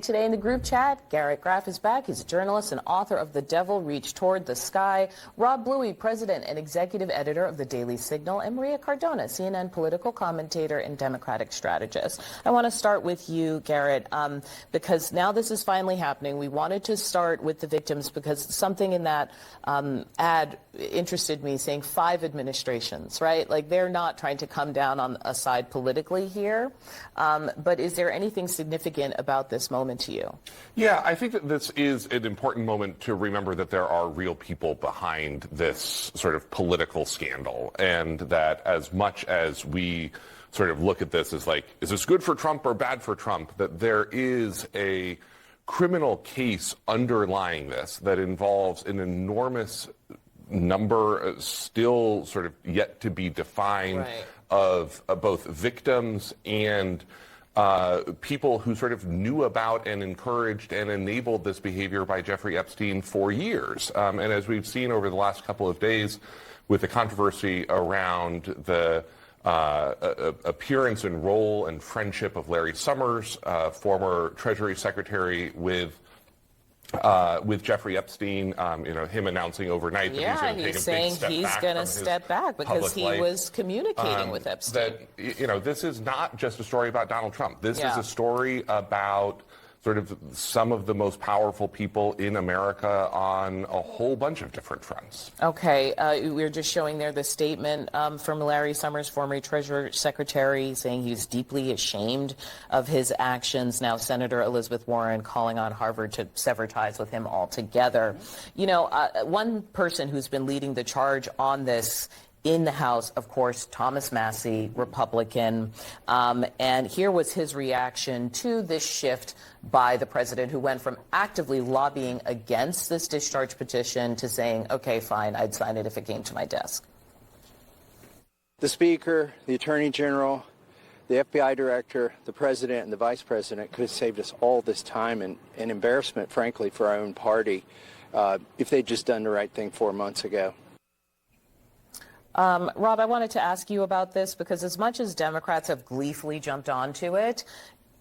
Today in the group chat, Garrett Graff is back. He's a journalist and author of The Devil Reached Toward the Sky. Rob Bluey, president and executive editor of The Daily Signal. And Maria Cardona, CNN political commentator and Democratic strategist. I want to start with you, Garrett, because now this is finally happening. We wanted to start with the victims because something in that ad interested me, saying 5 administrations, right? Like, they're not trying to come down on a side politically here. But is there anything significant about this moment to you? Yeah, I think that this is an important moment to remember that there are real people behind this sort of political scandal, and that as much as we sort of look at this as like, is this good for Trump or bad for Trump, that there is a criminal case underlying this that involves an enormous number, still sort of yet to be defined, right, of both victims and people who sort of knew about and encouraged and enabled this behavior by Jeffrey Epstein for years. And as we've seen over the last couple of days with the controversy around the appearance and role and friendship of Larry Summers, former Treasury Secretary, with Jeffrey Epstein, him announcing overnight that he's saying he's going to step back because he was communicating with Epstein. That, this is not just a story about Donald Trump. This is a story about sort of some of the most powerful people in America on a whole bunch of different fronts. Okay. We're just showing there the statement from Larry Summers, former Treasury Secretary, saying he's deeply ashamed of his actions. Now, Senator Elizabeth Warren calling on Harvard to sever ties with him altogether. One person who's been leading the charge on this in the House, of course, Thomas Massey, Republican. And here was his reaction to this shift by the president, who went from actively lobbying against this discharge petition to saying, okay, fine, I'd sign it if it came to my desk. The Speaker, the Attorney General, the FBI Director, the President, and the Vice President could have saved us all this time and embarrassment, frankly, for our own party if they'd just done the right thing 4 months ago. Rob, I wanted to ask you about this because as much as Democrats have gleefully jumped onto it,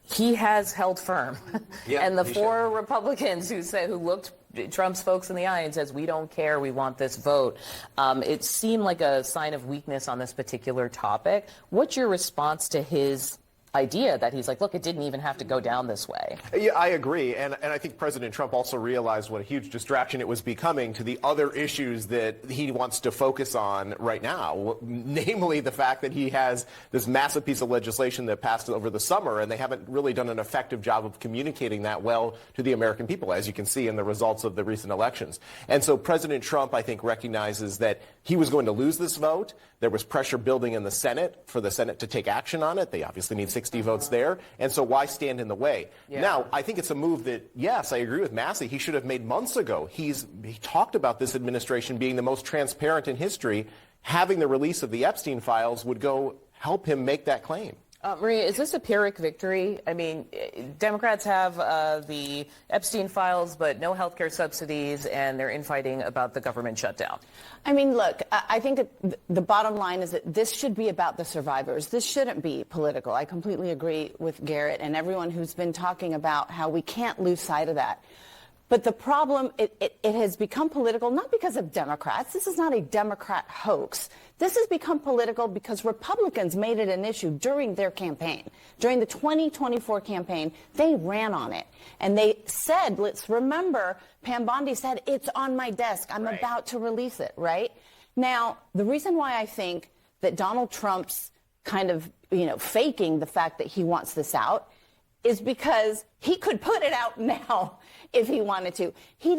he has held firm. Yeah, and the 4 Republicans who looked Trump's folks in the eye and says, we don't care, we want this vote. It seemed like a sign of weakness on this particular topic. What's your response to his idea that he's like, look, it didn't even have to go down this way? Yeah, I agree. And I think President Trump also realized what a huge distraction it was becoming to the other issues that he wants to focus on right now, namely the fact that he has this massive piece of legislation that passed over the summer, and they haven't really done an effective job of communicating that well to the American people, as you can see in the results of the recent elections. And so President Trump, I think, recognizes that he was going to lose this vote. There was pressure building in the Senate for the Senate to take action on it. They obviously need 60 votes there. And so why stand in the way? Yeah. Now, I think it's a move that, yes, I agree with Massey, he should have made months ago. He talked about this administration being the most transparent in history. Having the release of the Epstein Files would go help him make that claim. Maria, is this a Pyrrhic victory? I mean, Democrats have the Epstein Files, but no health care subsidies, and they're infighting about the government shutdown. I mean, look, I think the bottom line is that this should be about the survivors. This shouldn't be political. I completely agree with Garrett and everyone who's been talking about how we can't lose sight of that. But the problem, it has become political, not because of Democrats. This is not a Democrat hoax. This has become political because Republicans made it an issue during their campaign. During the 2024 campaign, they ran on it. And they said, let's remember, Pam Bondi said, it's on my desk. I'm about to release it, right? Now, the reason why I think that Donald Trump's kind of, faking the fact that he wants this out is because he could put it out now if he wanted to.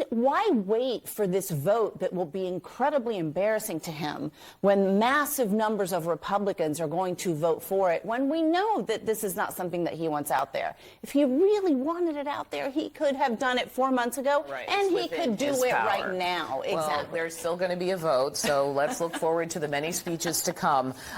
Why wait for this vote that will be incredibly embarrassing to him when massive numbers of Republicans are going to vote for it, when we know that this is not something that he wants out there? If he really wanted it out there, he could have done it 4 months ago, and he could do it right now. Well, there's still going to be a vote, so let's look forward to the many speeches to come.